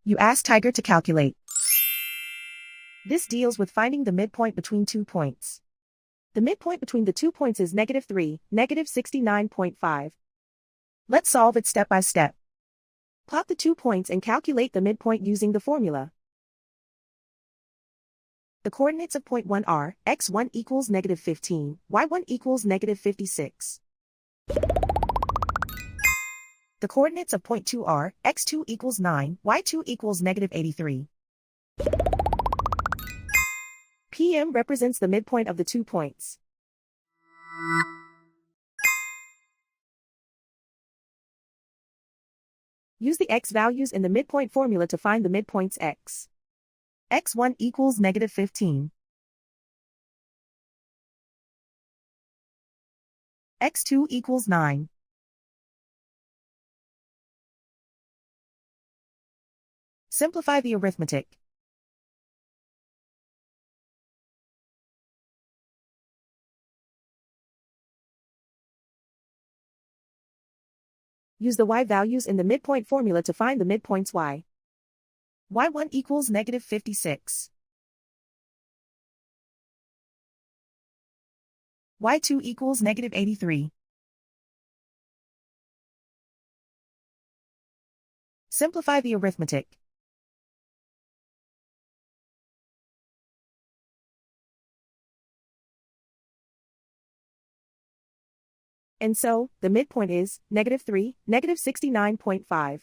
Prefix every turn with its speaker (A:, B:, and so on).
A: You ask Tiger to calculate. This deals with finding the midpoint between 2 points. The midpoint between the 2 points is -3, -69.5. Let's solve it step by step. Plot the 2 points and calculate the midpoint using the formula. The coordinates of point 1 are, x1 equals -15, y1 equals -56. The coordinates of point 2 are, x2 equals 9, y2 equals -83. PM represents the midpoint of the 2 points. Use the x values in the midpoint formula to find the midpoints x. x1 equals -15. x2 equals 9. Simplify the arithmetic. Use the y values in the midpoint formula to find the midpoints y. y1 equals -56. y2 equals -83. Simplify the arithmetic. And so, the midpoint is -3, -69.5.